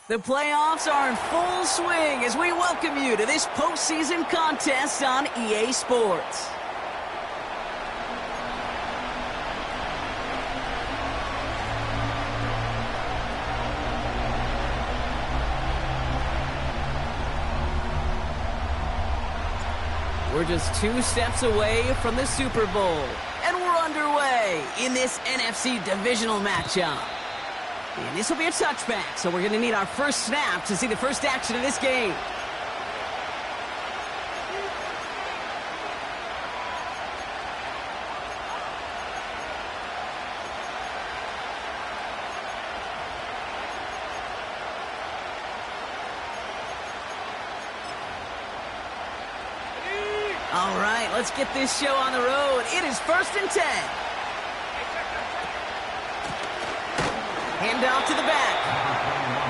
The playoffs are in full swing as we welcome you to this postseason contest on EA Sports. We're just 2 steps away from the Super Bowl, and we're underway in this NFC divisional matchup. And this will be a touchback, so we're going to need our first snap to see the first action of this game. All right, let's get this show on the road. It is 1st and 10. Hand off to the back.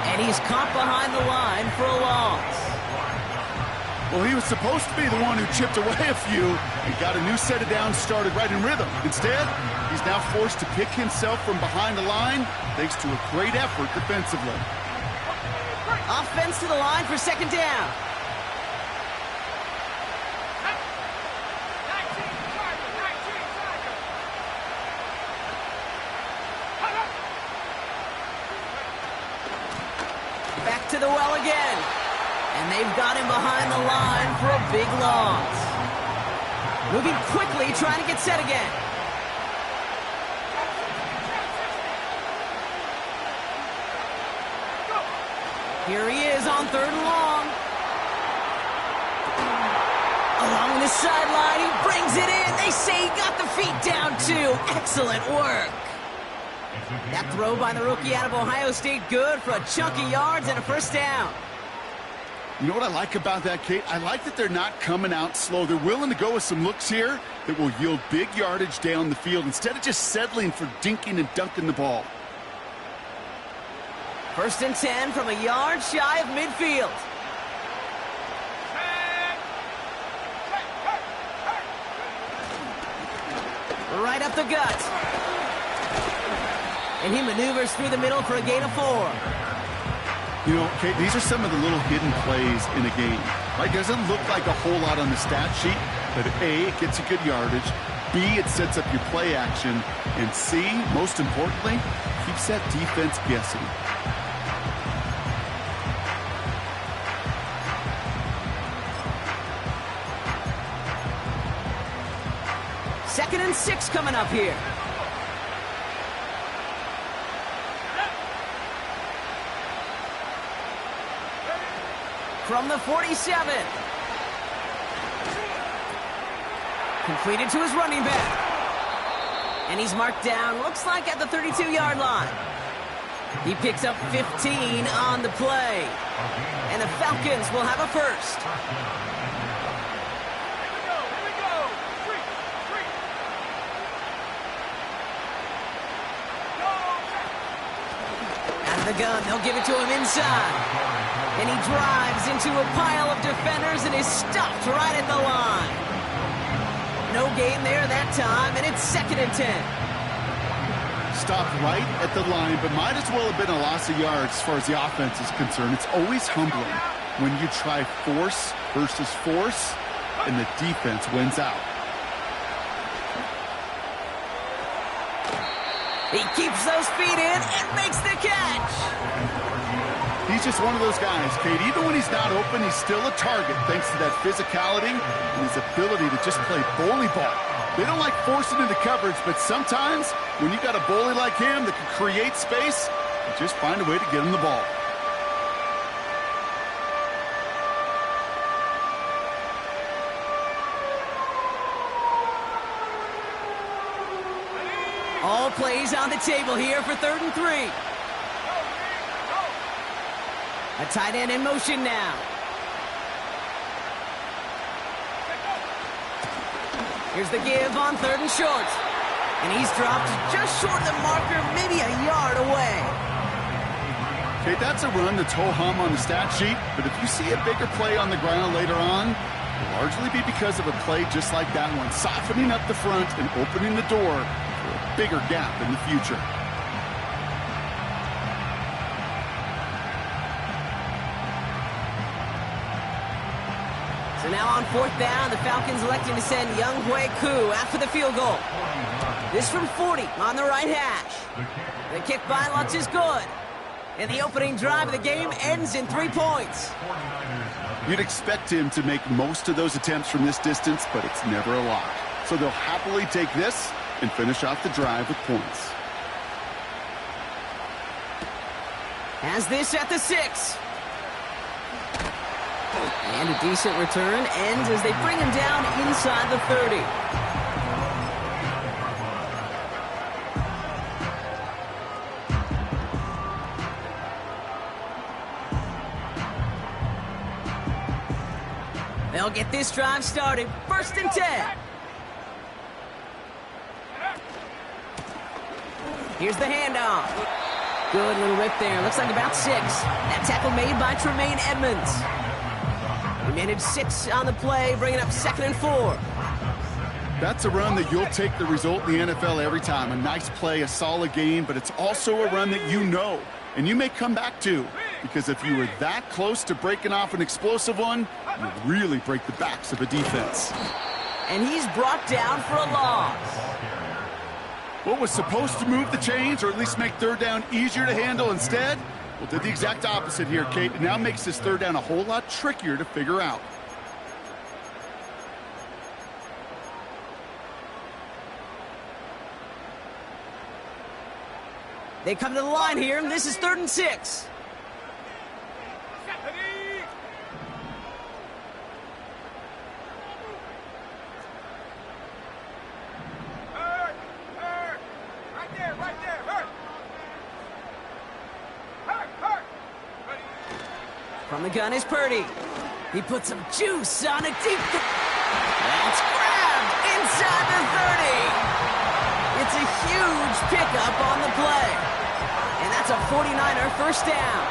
And he's caught behind the line for a loss. Well, he was supposed to be the one who chipped away a few and got a new set of downs started right in rhythm. Instead, he's now forced to pick himself from behind the line thanks to a great effort defensively. Offense to the line for 2nd down. To the well again. And they've got him behind the line for a big loss. Moving quickly, trying to get set again. Here he is on 3rd and long. Along the sideline, he brings it in. They say he got the feet down too. Excellent work. That throw by the rookie out of Ohio State, good for a chunk of yards and a 1st down. You know what I like about that, Kate? I like that they're not coming out slow. They're willing to go with some looks here that will yield big yardage down the field instead of just settling for dinking and dunking the ball. 1st and 10 from a yard shy of midfield. Right up the gut. And he maneuvers through the middle for a gain of 4. You know, Kate, these are some of the little hidden plays in a game. Right? Doesn't look like a whole lot on the stat sheet, but A, it gets you good yardage. B, it sets up your play action. And C, most importantly, keeps that defense guessing. Second and 6 coming up here. From the 47. Completed to his running back. And he's marked down, looks like at the 32-yard line. He picks up 15 on the play. And the Falcons will have a 1st. Out of the gun, they'll give it to him inside. And he drives into a pile of defenders and is stopped right at the line. No gain there that time, and it's 2nd and 10. Stopped right at the line, but might as well have been a loss of yards as far as the offense is concerned. It's always humbling when you try force versus force, and the defense wins out. He keeps those feet in and makes the catch. He's just one of those guys, Kate. Even when he's not open, he's still a target thanks to that physicality and his ability to just play bully ball. They don't like forcing into coverage, but sometimes when you got a bully like him that can create space, you just find a way to get him the ball. All plays on the table here for 3rd and 3. A tight end in motion now. Here's the give on 3rd and short. And he's dropped just short of the marker, maybe a yard away. Okay, that's a run that's ho-hum on the stat sheet, but if you see a bigger play on the ground later on, it'll largely be because of a play just like that one, softening up the front and opening the door for a bigger gap in the future. So now on 4th down, the Falcons electing to send Younghoe Koo after the field goal. This from 40 on the right hash. The kick by Lutz is good. And the opening drive of the game ends in 3 points. You'd expect him to make most of those attempts from this distance, but it's never a lot. So they'll happily take this and finish off the drive with points. Has this at the 6. And a decent return ends as they bring him down inside the 30. They'll get this drive started. 1st and 10. Here's the handoff. Good little rip there. Looks like about 6. That tackle made by Tremaine Edmonds. He managed 6 on the play, bringing up 2nd and 4. That's a run that you'll take the result in the NFL every time. A nice play, a solid game, but it's also a run that you know, and you may come back to, because if you were that close to breaking off an explosive one, you'd really break the backs of a defense. And he's brought down for a loss. What was supposed to move the chains, or at least make 3rd down easier to handle instead? Well, did the exact opposite here, Kate. It now makes this 3rd down a whole lot trickier to figure out. They come to the line here, and this is 3rd and 6. From the gun is Purdy. He puts some juice on a deep... That's grabbed inside the 30. It's a huge pickup on the play. And that's a 49er 1st down.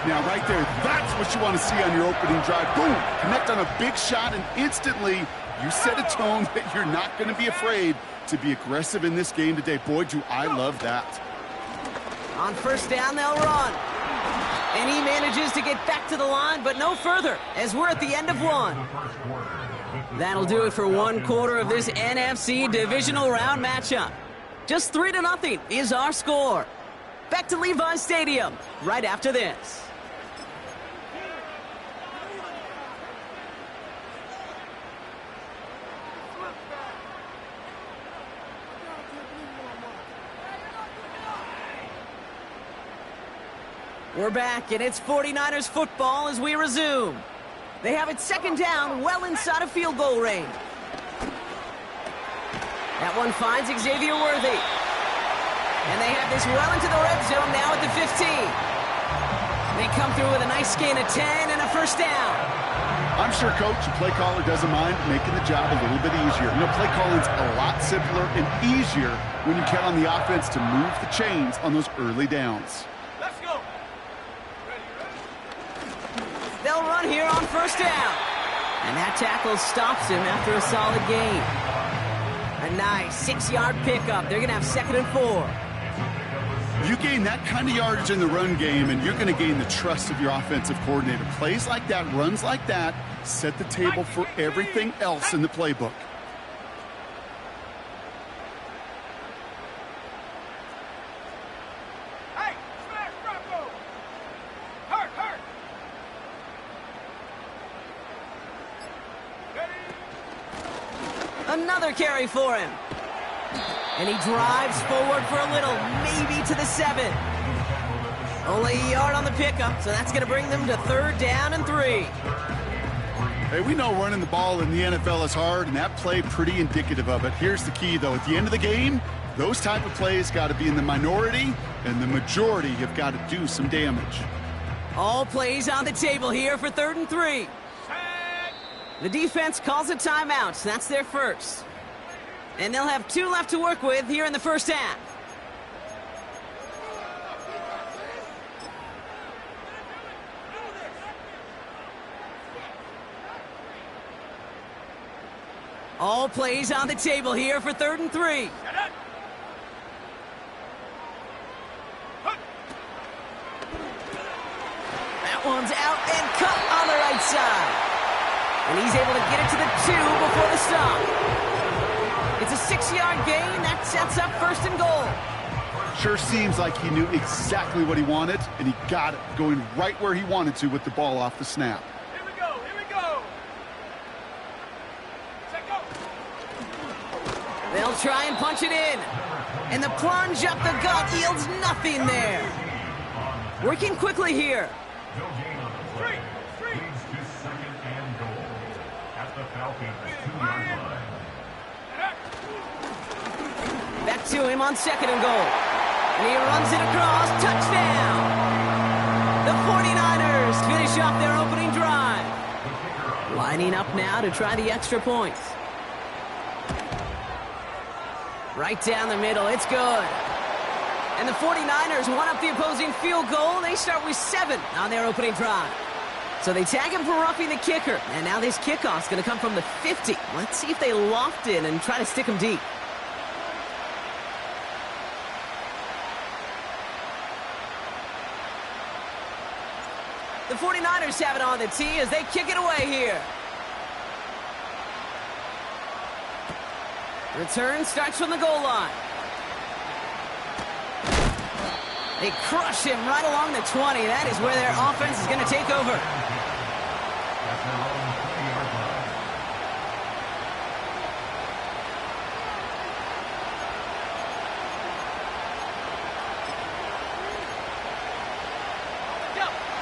Now, right there, that's what you want to see on your opening drive. Boom! Connect on a big shot, and instantly you set a tone that you're not going to be afraid to be aggressive in this game today. Boy, do I love that. On 1st down, they'll run. And he manages to get back to the line, but no further, as we're at the end of 1. That'll do it for 1 quarter of this NFC divisional round matchup. Just 3-0 is our score. Back to Levi's Stadium right after this. We're back, and it's 49ers football as we resume. They have it 2nd down, well inside of field goal range. That one finds Xavier Worthy. And they have this well into the red zone now at the 15. They come through with a nice gain of 10 and a 1st down. I'm sure, Coach, the play caller doesn't mind making the job a little bit easier. You know, play calling's a lot simpler and easier when you count on the offense to move the chains on those early downs. They'll run here on 1st down. And that tackle stops him after a solid gain. A nice 6-yard pickup. They're going to have 2nd and 4. You gain that kind of yardage in the run game, and you're going to gain the trust of your offensive coordinator. Plays like that, runs like that, set the table for everything else in the playbook. Another carry for him. And he drives forward for a little, maybe to the 7. Only a yard on the pickup, so that's going to bring them to 3rd down and 3. Hey, we know running the ball in the NFL is hard, and that play pretty indicative of it. Here's the key, though. At the end of the game, Those type of plays got to be in the minority, and the majority have got to do some damage. All plays on the table here for 3rd and 3. The defense calls a timeout. That's their first. And they'll have 2 left to work with here in the first half. All plays on the table here for 3rd and 3. That one's out and cut on the right side. And he's able to get it to the 2 before the stop. It's a 6-yard gain. That sets up 1st and goal. Sure seems like he knew exactly what he wanted, and he got it, going right where he wanted to with the ball off the snap. Here we go, here we go. Set go. They'll try and punch it in. And the plunge up the gut yields nothing there. Working quickly here. Straight. Leads to 2nd and goal at the Falcons 2-yard line. Back to him on 2nd and goal. And he runs it across. Touchdown! The 49ers finish off their opening drive. Lining up now to try the extra point. Right down the middle. It's good. And the 49ers one up the opposing field goal. They start with 7 on their opening drive. So they tag him for roughing the kicker. And now this kickoff's going to come from the 50. Let's see if they loft in and try to stick him deep. The 49ers have it on the tee as they kick it away here. Return starts from the goal line. They crush him right along the 20. That is where their offense is going to take over. At their own 3-yard line.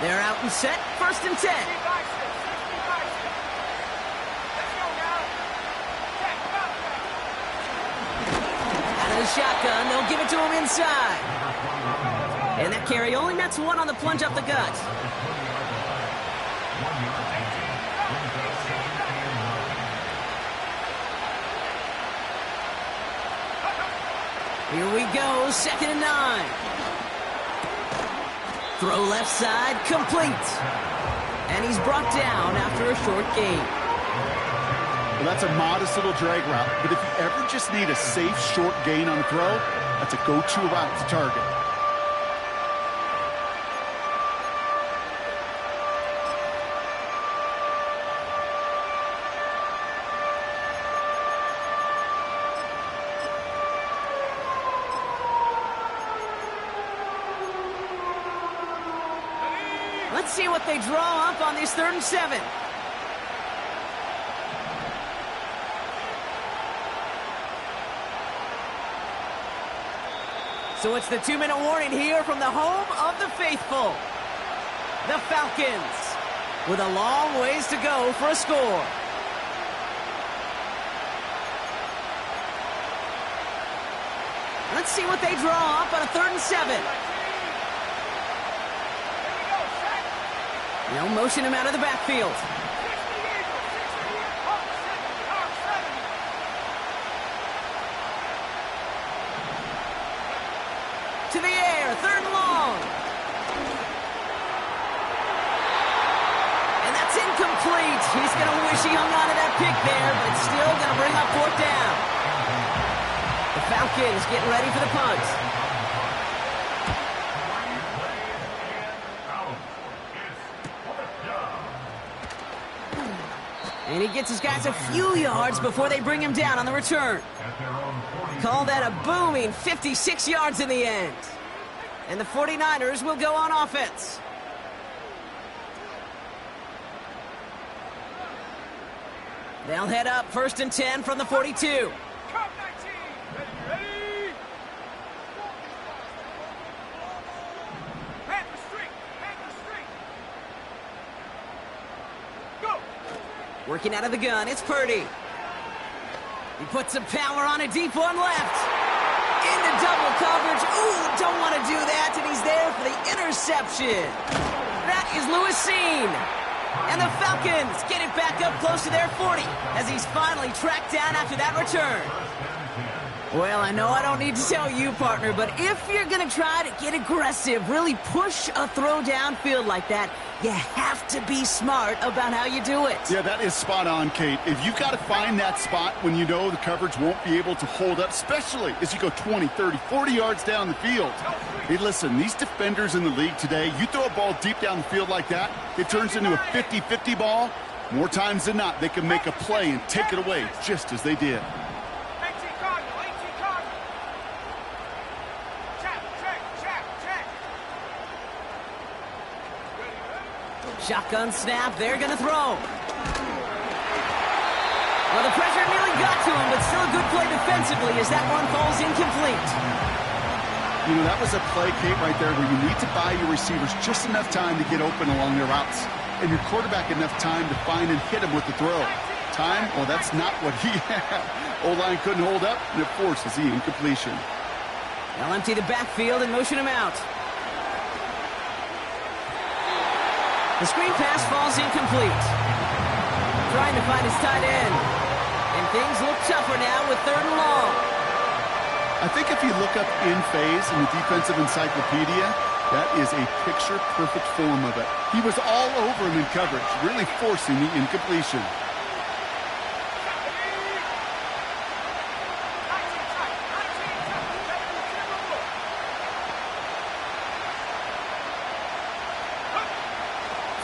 They're out and set. 1st and 10. Let's go now. Out of the shotgun, they'll give it to him inside. And that carry only nets 1 on the plunge up the gut. Here we go, 2nd and 9. Throw left side, complete. And he's brought down after a short gain. Well, that's a modest little drag route, but if you ever just need a safe short gain on a throw, that's a go-to route to target. Let's see what they draw up on this 3rd and 7. So it's the 2-minute warning here from the home of the faithful. The Falcons with a long ways to go for a score. Let's see what they draw up on a 3rd and 7. They'll motion him out of the backfield. To the air, 3rd and long. And that's incomplete. He's going to wish he hung on to that pick there, but it's still going to bring up 4th down. The Falcons getting ready for the punt. And he gets his guys a few yards before they bring him down on the return. Call that a booming 56 yards in the end. And the 49ers will go on offense. They'll head up 1st and 10 from the 42. Come 19. Ready? Panther streak. Go. Working out of the gun, it's Purdy. He puts some power on a deep one left. Into double coverage. Ooh, don't want to do that, and he's there for the interception. That is Lewis Seen. And the Falcons get it back up close to their 40 as he's finally tracked down after that return. Well, I know I don't need to tell you, partner, but if you're going to try to get aggressive, really push a throw downfield like that, you have to be smart about how you do it. Yeah, that is spot on, Kate. If you've got to find that spot when you know the coverage won't be able to hold up, especially as you go 20, 30, 40 yards down the field. Hey, listen, these defenders in the league today, you throw a ball deep down the field like that, it turns into a 50-50 ball. More times than not, they can make a play and take it away just as they did. Shotgun snap, they're going to throw. Well, the pressure nearly got to him, but still a good play defensively as that one falls incomplete. You know, that was a play, Kate, right there where you need to buy your receivers just enough time to get open along their routes, and your quarterback enough time to find and hit him with the throw. Time? Well, that's not what he had. O-line couldn't hold up, and it forces the incompletion. They'll empty the backfield and motion him out. The screen pass falls incomplete. Trying to find his tight end. And things look tougher now with 3rd and long. I think if you look up in phase in the defensive encyclopedia, that is a picture-perfect form of it. He was all over him in coverage, really forcing the incompletion.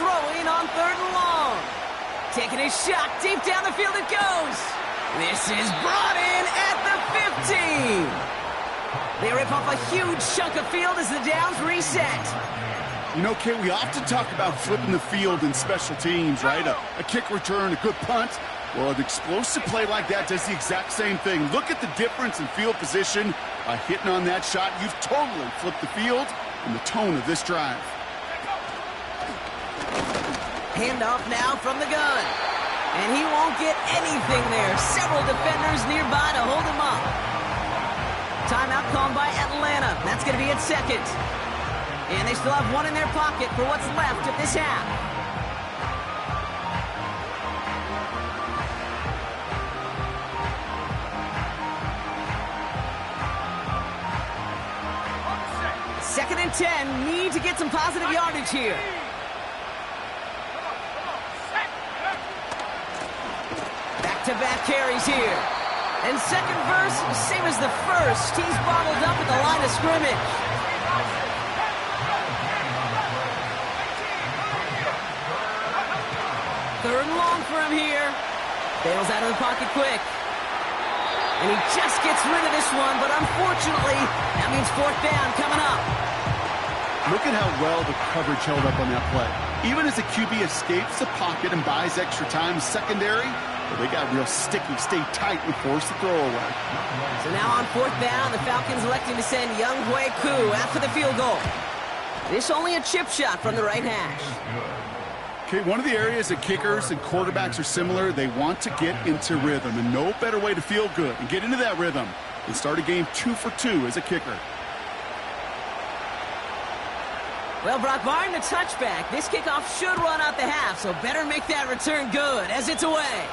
Throwing on 3rd and long. Taking a shot deep down the field it goes. This is brought in at the 15. They rip off a huge chunk of field as the downs reset. You know, Kate, we often talk about flipping the field in special teams, right? A kick return, a good punt. Well, an explosive play like that does the exact same thing. Look at the difference in field position. By hitting on that shot, you've totally flipped the field and the tone of this drive. Handoff now from the gun. And he won't get anything there. Several defenders nearby to hold him up. Timeout called by Atlanta. That's going to be at 2nd. And they still have one in their pocket for what's left of this half. Second and 10. Need to get some positive yardage here. Back-to-back carries here. And second verse, same as the first. He's bottled up at the line of scrimmage. Third and long for him here. Bails out of the pocket quick. And he just gets rid of this one, but unfortunately, that means 4th down coming up. Look at how well the coverage held up on that play. Even as the QB escapes the pocket and buys extra time secondary, well, they got real sticky, stay tight, and force the throw away. So now on 4th down, the Falcons electing to send Young Hui Koo after the field goal. This only a chip shot from the right hash. Okay, one of the areas that kickers and quarterbacks are similar, they want to get into rhythm, and no better way to feel good and get into that rhythm than start a game 2 for 2 as a kicker. Well, Brock, barring the touchback, this kickoff should run out the half, so better make that return good as it's away.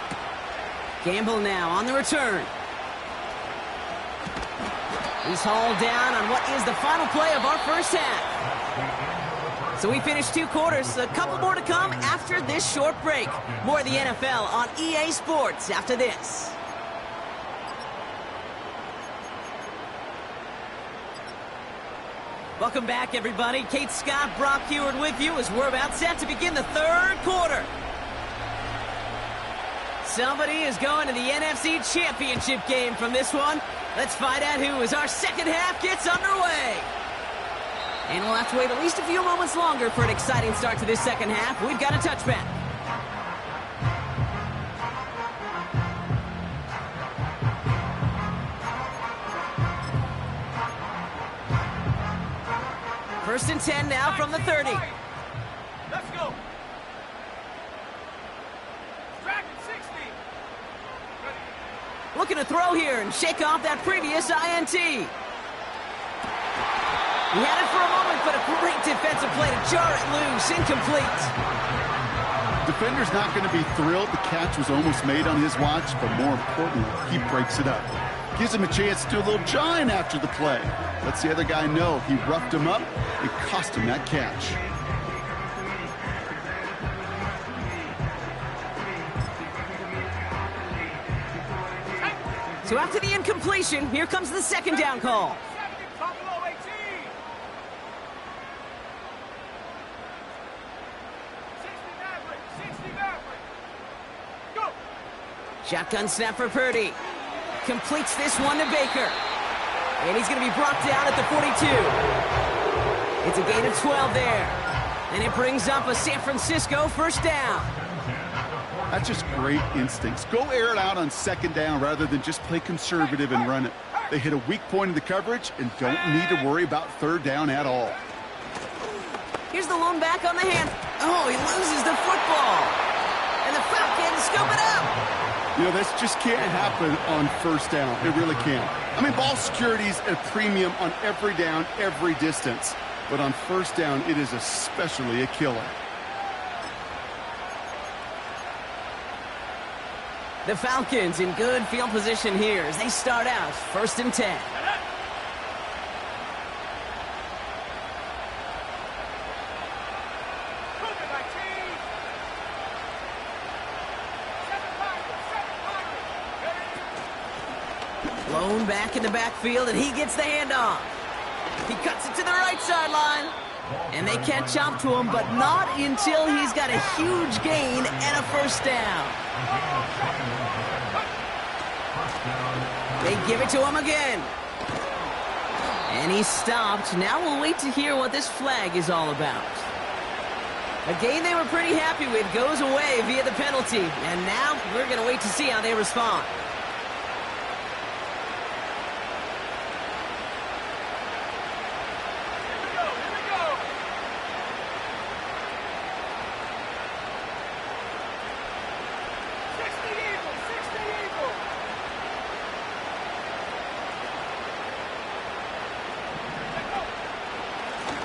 Gamble now on the return. He's hauled down on what is the final play of our first half. So we finished 2 quarters, a couple more to come after this short break. More of the NFL on EA Sports after this. Welcome back, everybody. Kate Scott, Brock Heward with you as we're about set to begin the 3rd quarter. Somebody is going to the NFC Championship game from this one. Let's find out who as our second half gets underway. And we'll have to wait at least a few moments longer for an exciting start to this second half. We've got a touchback. First and 10 now from the 30. Let's go. Track at 60. Looking to throw here and shake off that previous INT. He had it for a moment, but a great defensive play to jar it loose. Incomplete. Defender's not going to be thrilled the catch was almost made on his watch, but more importantly, he breaks it up. Gives him a chance to do a little jawing after the play. Lets the other guy know he roughed him up. It cost him that catch. So after the incompletion, here comes the second down call. Shotgun snap for Purdy. Completes this one to Baker. And he's going to be brought down at the 42. It's a gain of 12 there. And it brings up a San Francisco first down. That's just great instincts. Go air it out on second down rather than just play conservative and run it. They hit a weak point in the coverage and don't need to worry about third down at all. Here's the lone back on the hand. Oh, he loses the football. And the Falcons scoop it up. You know, this just can't happen on first down. It really can't. I mean, ball security's a premium on every down, every distance. But on first down, it is especially a killer. The Falcons in good field position here as they start out 1st and 10. Blown back in the backfield, and he gets the handoff. He cuts it to the right sideline. And they can't chop to him, but not until he's got a huge gain and a first down. They give it to him again. And he's stopped. Now we'll wait to hear what this flag is all about. A gain they were pretty happy with goes away via the penalty. And now we're going to wait to see how they respond.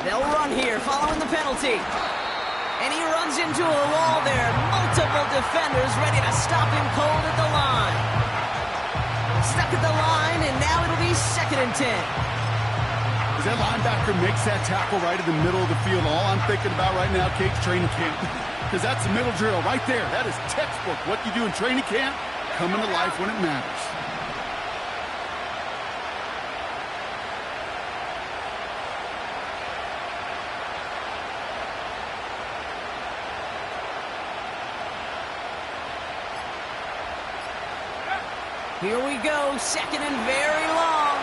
They'll run here following the penalty. And he runs into a wall there. Multiple defenders ready to stop him cold at the line. Stuck at the line, and now it'll be 2nd and 10. As that linebacker makes that tackle right in the middle of the field, all I'm thinking about right now, Kate's training camp. Because that's the middle drill right there. That is textbook. What you do in training camp, coming to life when it matters. Here we go, 2nd and very long.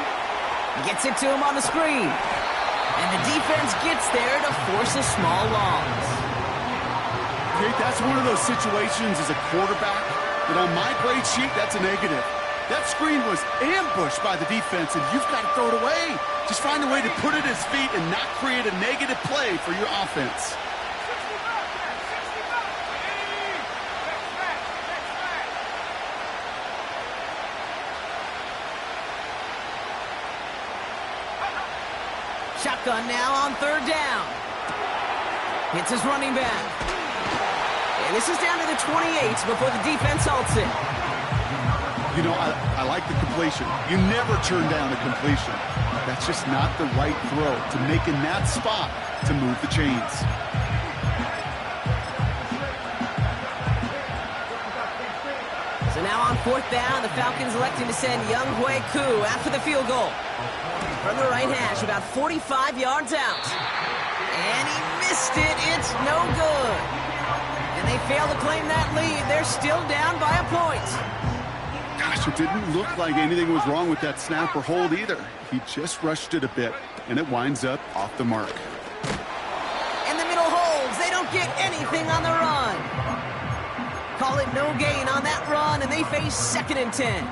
Gets it to him on the screen. And the defense gets there to force a small loss. Kate, that's one of those situations as a quarterback that on my grade sheet, that's a negative. That screen was ambushed by the defense, and you've got to throw it away. Just find a way to put it at his feet and not create a negative play for your offense. Shotgun now on 3rd down. Hits his running back. And this is down to the 28 before the defense halts it. You know, I like the completion. You never turn down a completion. That's just not the right throw to make in that spot to move the chains. So now on 4th down, the Falcons electing to send Young Hui Koo after the field goal. From the right hash, about 45 yards out. And he missed it. It's no good. And they fail to claim that lead. They're still down by a point. Gosh, it didn't look like anything was wrong with that snap or hold either. He just rushed it a bit, and it winds up off the mark. And the middle holds. They don't get anything on the run. Call it no gain on that run, and they face 2nd and 10.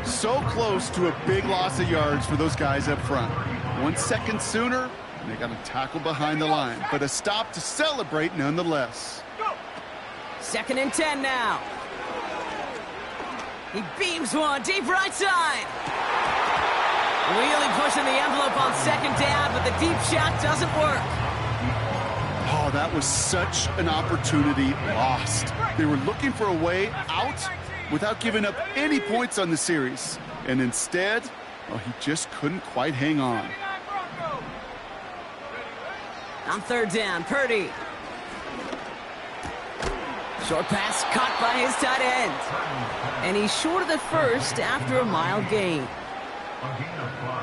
So close to a big loss of yards for those guys up front. 1 second sooner, and they got a tackle behind the line. But a stop to celebrate nonetheless. 2nd and 10 now. He beams one deep right side. Really pushing the envelope on second down, but the deep shot doesn't work. Oh, that was such an opportunity lost. They were looking for a way out without giving up any points on the series. And instead, well, he just couldn't quite hang on. On third down, Purdy. Short pass caught by his tight end. And he's short of the first after a mile gain.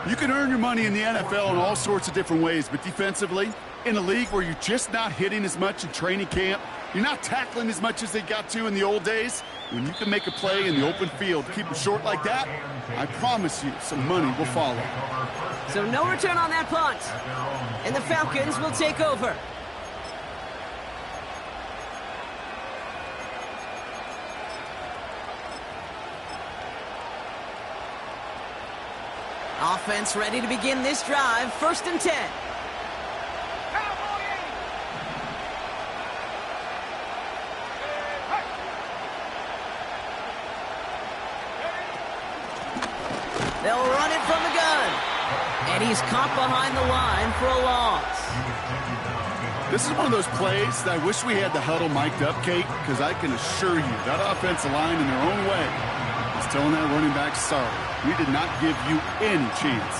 You can earn your money in the NFL in all sorts of different ways, but defensively, in a league where you're just not hitting as much in training camp, you're not tackling as much as they got to in the old days, when you can make a play in the open field, keep them short like that, I promise you some money will follow. So no return on that punt. And the Falcons will take over. Offense ready to begin this drive. 1st and 10. They'll run it from the gun. And he's caught behind the line for a loss. This is one of those plays that I wish we had the huddle mic'd up, Kate, because I can assure you that offensive line in their own way is telling that running back, sorry, we did not give you any chance.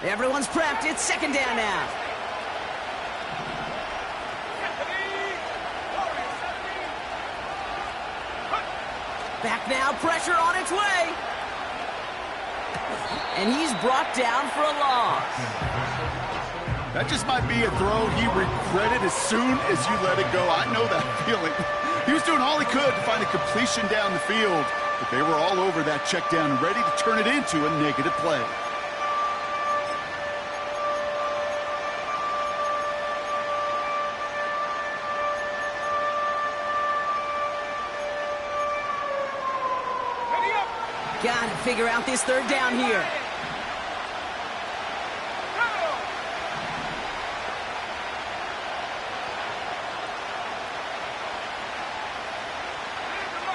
Everyone's prepped. It's 2nd down now. Back now, pressure on its way. And he's brought down for a loss. That just might be a throw he regretted as soon as you let it go. I know that feeling. He was doing all he could to find a completion down the field, but they were all over that check down and ready to turn it into a negative play. Got to figure out this 3rd down here.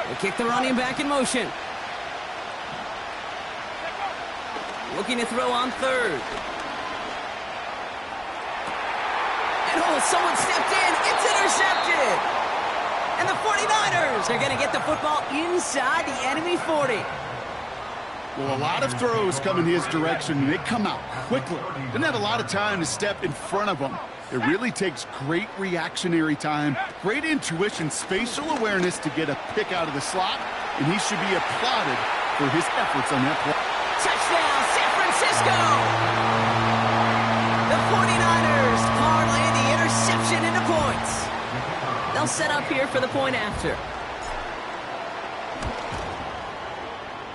They kick the running back in motion. Looking to throw on 3rd. And oh, someone stepped in. It's intercepted. And the 49ers are going to get the football inside the enemy 40. Well, a lot of throws come in his direction, and they come out quickly. Didn't have a lot of time to step in front of them. It really takes great reactionary time, great intuition, spatial awareness to get a pick out of the slot, and he should be applauded for his efforts on that play. Touchdown, San Francisco! The 49ers parlay the interception into points. They'll set up here for the point after.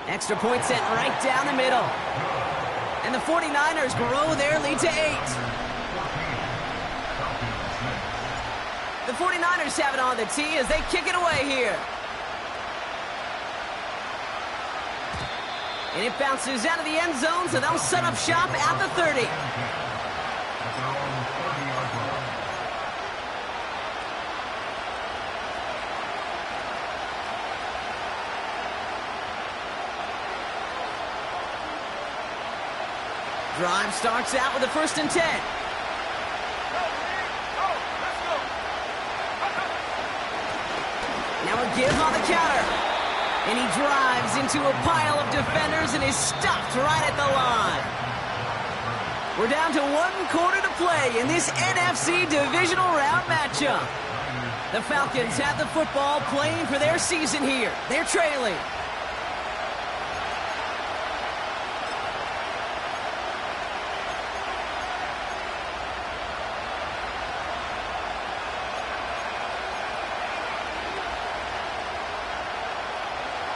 Extra point sent right down the middle. And the 49ers grow their lead to 8. The 49ers have it on the tee as they kick it away here. And it bounces out of the end zone, so they'll set up shop at the 30. Drive starts out with a 1st and 10. Now a give on the counter. And he drives into a pile of defenders and is stopped right at the line. We're down to 1 quarter to play in this NFC divisional round matchup. The Falcons have the football playing for their season here. They're trailing.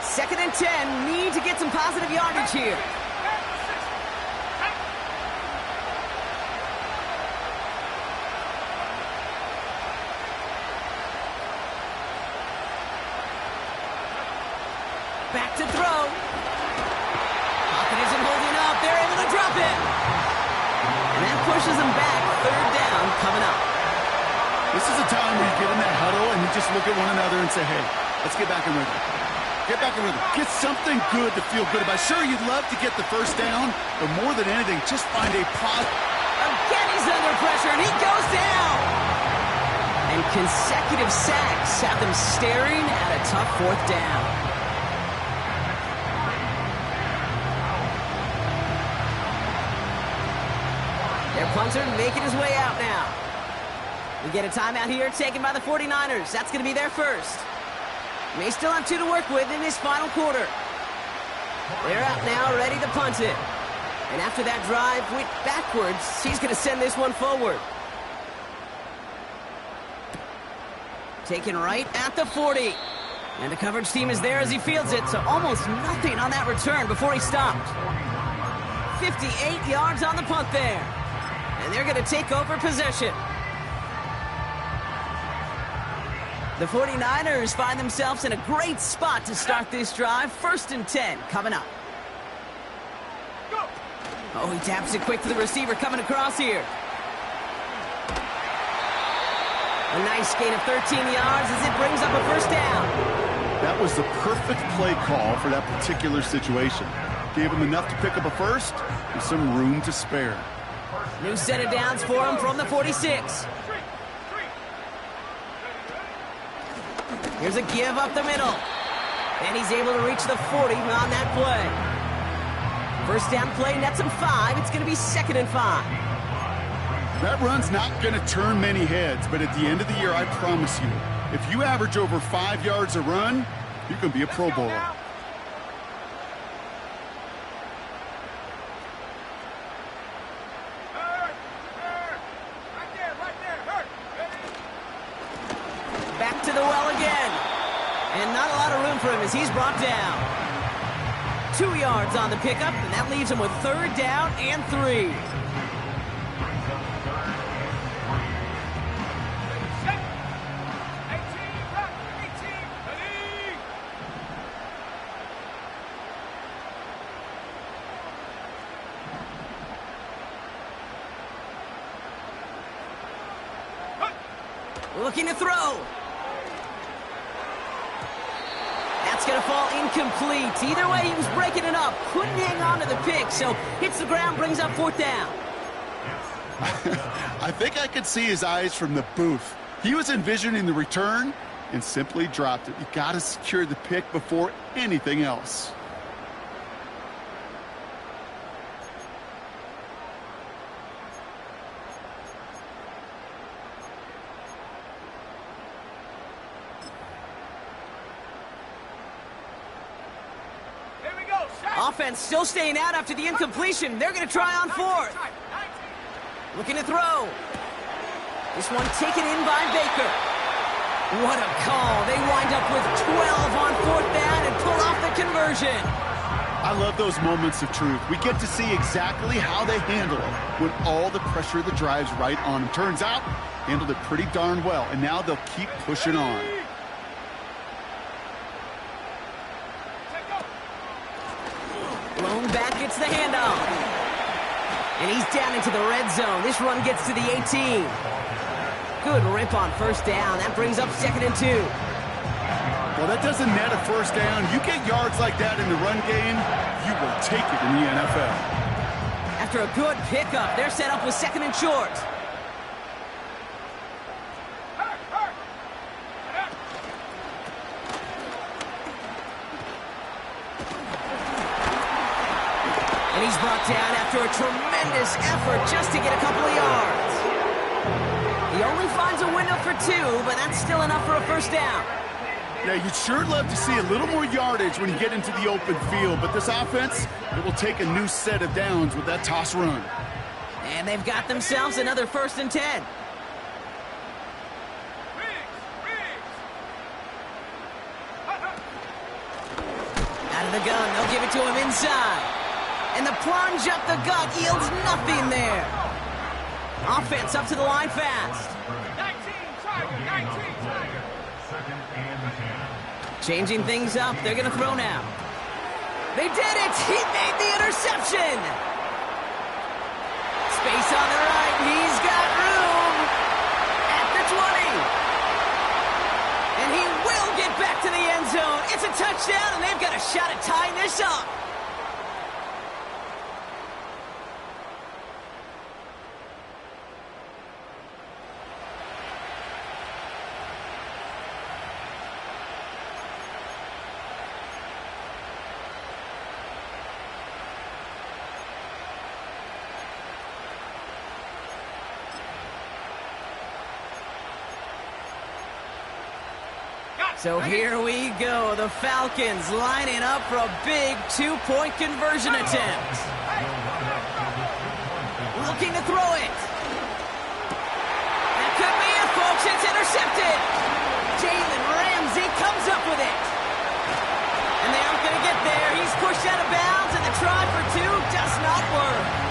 Second and 10, need to get some positive yardage here. Back to throw. stop it. And that pushes them back. Third down coming up. This is a time where you get in that huddle and you just look at one another and say, hey, let's get back in rhythm. Get back in rhythm. Get something good to feel good about. Sure, you'd love to get the first down, but more than anything, just find a positive. Again, he's under pressure, and he goes down. And consecutive sacks have them staring at a tough fourth down. Their punter making his way out now. We get a timeout here taken by the 49ers. That's going to be their first. May still have 2 to work with in this final quarter. They're out now, ready to punt it. And after that drive went backwards, he's going to send this one forward. Taken right at the 40. And the coverage team is there as he fields it, so almost nothing on that return before he stopped. 58 yards on the punt there. And they're going to take over possession. The 49ers find themselves in a great spot to start this drive. 1st and 10 coming up. Oh, he taps it quick to the receiver coming across here. A nice gain of 13 yards as it brings up a first down. That was the perfect play call for that particular situation. Gave him enough to pick up a first with some room to spare. New set of downs for him from the 46. Here's a give up the middle. And he's able to reach the 40 on that play. First down play nets him 5. It's going to be 2nd and 5. That run's not going to turn many heads, but at the end of the year, I promise you, if you average over 5 yards a run, you can be a Pro Bowler. Back to the well again. And not a lot of room for him as he's brought down. 2 yards on the pickup, and that leaves him with 3rd down and 3. Looking to throw. That's going to fall incomplete. Either way, he was breaking it up. Couldn't hang on to the pick, so hits the ground, brings up 4th down. I think I could see his eyes from the booth. He was envisioning the return and simply dropped it. You got to secure the pick before anything else. Offense still staying out after the incompletion. They're going to try on 4th. Looking to throw. This one taken in by Baker. What a call. They wind up with 12 on 4th down and pull off the conversion. I love those moments of truth. We get to see exactly how they handle it when all the pressure of the drive's right on them. Turns out, handled it pretty darn well, and now they'll keep pushing on. Blown back, gets the handoff. And he's down into the red zone. This run gets to the 18. Good rip on 1st down. That brings up 2nd and 2. Well, that doesn't net a first down. You get yards like that in the run game, you will take it in the NFL. After a good pickup, they're set up with 2nd and short. And he's brought down after a tremendous effort just to get a couple of yards. He only finds a window for 2, but that's still enough for a first down. Yeah, you'd sure love to see a little more yardage when you get into the open field, but this offense, it will take a new set of downs with that toss run. And they've got themselves another 1st and 10. Out of the gun, they'll give it to him inside. And the plunge up the gut yields nothing there. Offense up to the line fast. 19. Changing things up. They're going to throw now. They did it! He made the interception! Space on the right. He's got room at the 20. And he will get back to the end zone. It's a touchdown, and they've got a shot at tying this up. So here we go, the Falcons lining up for a big two-point conversion attempt. Looking to throw it. That could be it, folks. It's intercepted. Jalen Ramsey comes up with it. And they aren't going to get there. He's pushed out of bounds, and the try for two does not work.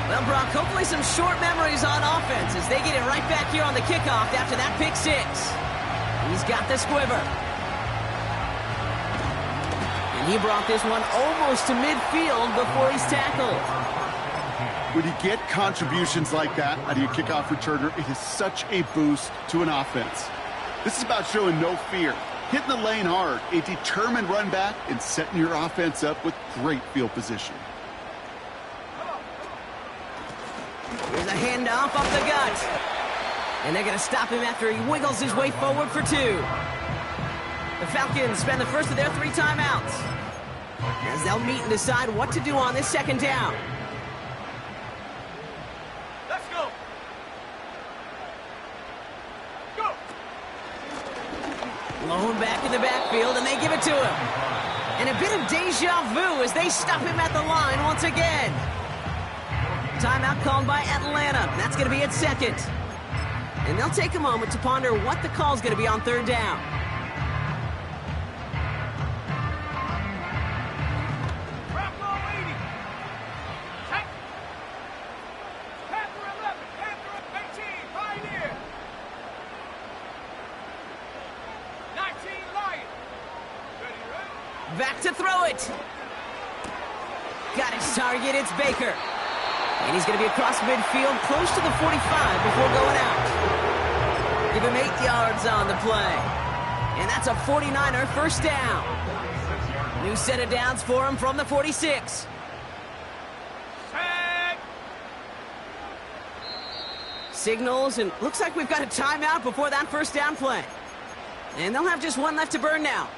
Well, Brock, hopefully some short memories on offense as they get it right back here on the kickoff after that pick six. He's got the squiver. And he brought this one almost to midfield before he's tackled. When you get contributions like that out of your kickoff returner, it is such a boost to an offense. This is about showing no fear, hitting the lane hard, a determined run back, and setting your offense up with great field position. Here's a handoff up the gut. And they're going to stop him after he wiggles his way forward for two. The Falcons spend the first of their 3 timeouts as they'll meet and decide what to do on this second down. Let's go. Go. Blown back in the backfield, and they give it to him. And a bit of deja vu as they stop him at the line once again. Timeout called by Atlanta. That's going to be at second. And they'll take a moment to ponder what the call's going to be on third down. Trap ball 80. Tap. Panther 11. Panther 18. Pioneer. 19 Lion. Ready? Back to throw it. Got his target. It's Baker. And he's going to be across midfield, close to the 45 before going out. Give him 8 yards on the play. And that's a 49er first down. New set of downs for him from the 46. Tag. Signals, and looks like we've got a timeout before that first down play. And they'll have just one left to burn now.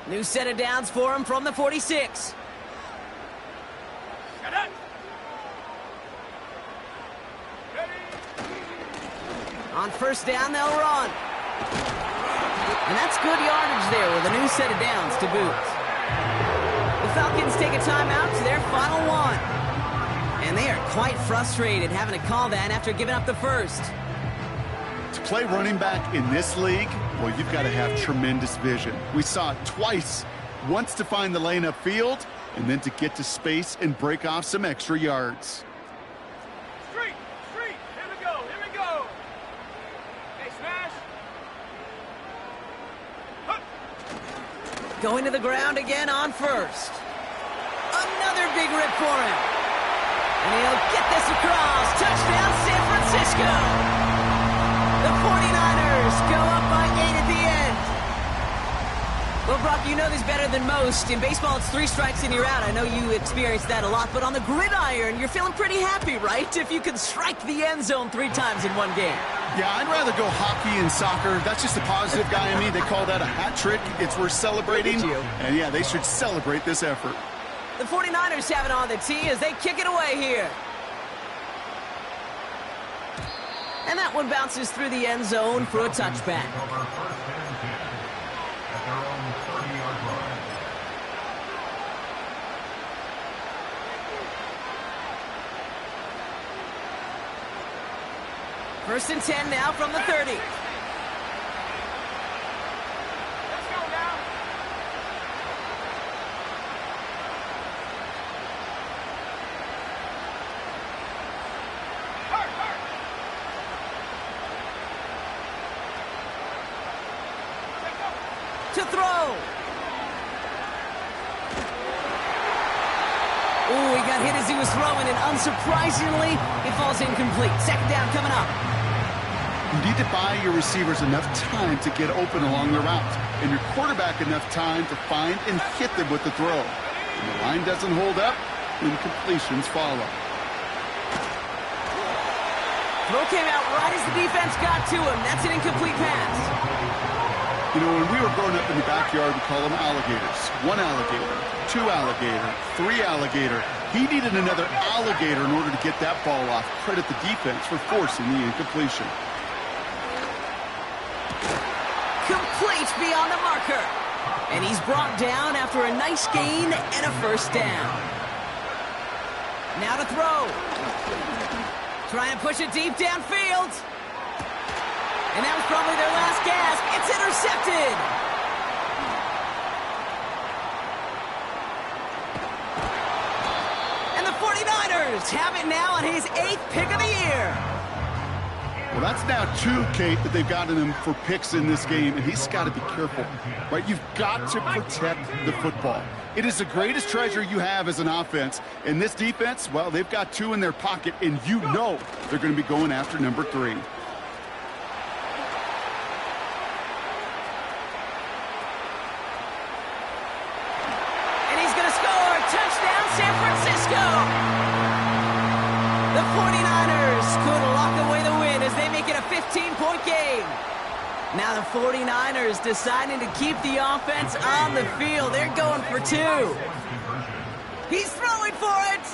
New set of downs for him from the 46. Get it. Ready. On first down, they'll run. And that's good yardage there with a new set of downs to boot. The Falcons take a timeout to their final one. And they are quite frustrated having to call that after giving up the first. To play running back in this league, well, you've got to have tremendous vision. We saw it twice, once to find the lane upfield, and then to get to space and break off some extra yards. Street. Street. Here we go. Here we go. Hey, smash. Huh. Going to the ground again on first. Another big rip for him. And he'll get this across. Touchdown, San Francisco. The 49ers go up by 8 at the end. Well, Brock, you know this better than most. In baseball, it's 3 strikes and you're out. I know you experienced that a lot. But on the gridiron, you're feeling pretty happy, right? If you can strike the end zone 3 times in one game. Yeah, I'd rather go hockey and soccer. That's just a positive guy in me. They call that a hat trick. It's worth celebrating. And, yeah, they should celebrate this effort. The 49ers have it on the tee as they kick it away here. And that one bounces through the end zone for a touchback. Over first and 10 at their own 30-yard line. First and 10 now from the 30. Let's go now. Hurt, hurt. To throw. Ooh, he got hit as he was throwing, and unsurprisingly, it falls incomplete. Second down coming up. You need to buy your receivers enough time to get open along their routes, and your quarterback enough time to find and hit them with the throw. When the line doesn't hold up, incompletions follow. Throw came out right as the defense got to him. That's an incomplete pass. You know, when we were growing up in the backyard, we call them alligators. One alligator, two alligator, three alligator. He needed another alligator in order to get that ball off. Credit the defense for forcing the incompletion. Complete beyond the marker. And he's brought down after a nice gain and a first down. Now to throw. Trying to push it deep downfield. And that was probably their last gasp. It's intercepted. And the 49ers have it now on his 8th pick of the year. Well, that's now 2, Kate, that they've gotten him for picks in this game, and he's got to be careful, right? You've got to protect the football. It is the greatest treasure you have as an offense. And this defense, well, they've got 2 in their pocket, and you know they're going to be going after number 3. Touchdown, San Francisco! The 49ers could lock away the win as they make it a 15-point game. Now the 49ers deciding to keep the offense on the field. They're going for 2. He's throwing for it!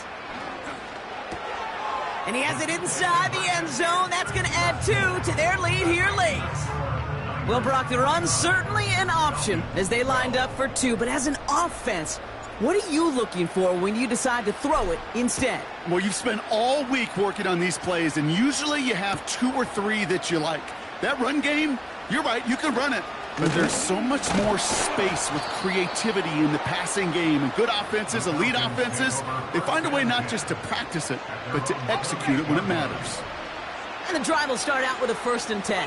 And he has it inside the end zone. That's going to add 2 to their lead here late. Well, Brock, the run certainly an option as they lined up for 2, but as an offense, what are you looking for when you decide to throw it instead? Well, you've spent all week working on these plays, and usually you have 2 or 3 that you like. That run game, you're right, you can run it. But there's so much more space with creativity in the passing game. And good offenses, elite offenses, they find a way not just to practice it, but to execute it when it matters. And the drive will start out with a first and 10.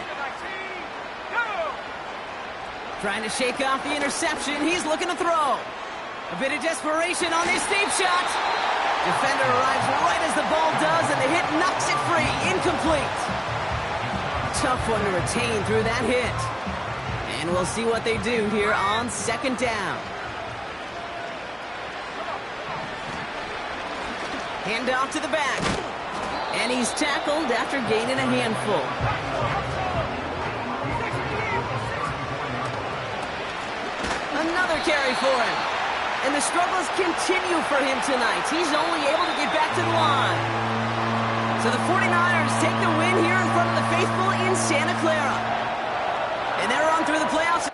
Trying to shake off the interception. He's looking to throw. A bit of desperation on this deep shot. Defender arrives right as the ball does, and the hit knocks it free. Incomplete. Tough one to retain through that hit. And we'll see what they do here on second down. Hand off to the back. And he's tackled after gaining a handful. Another carry for him. And the struggles continue for him tonight. He's only able to get back to the line. So the 49ers take the win here in front of the faithful in Santa Clara. And they're on through the playoffs.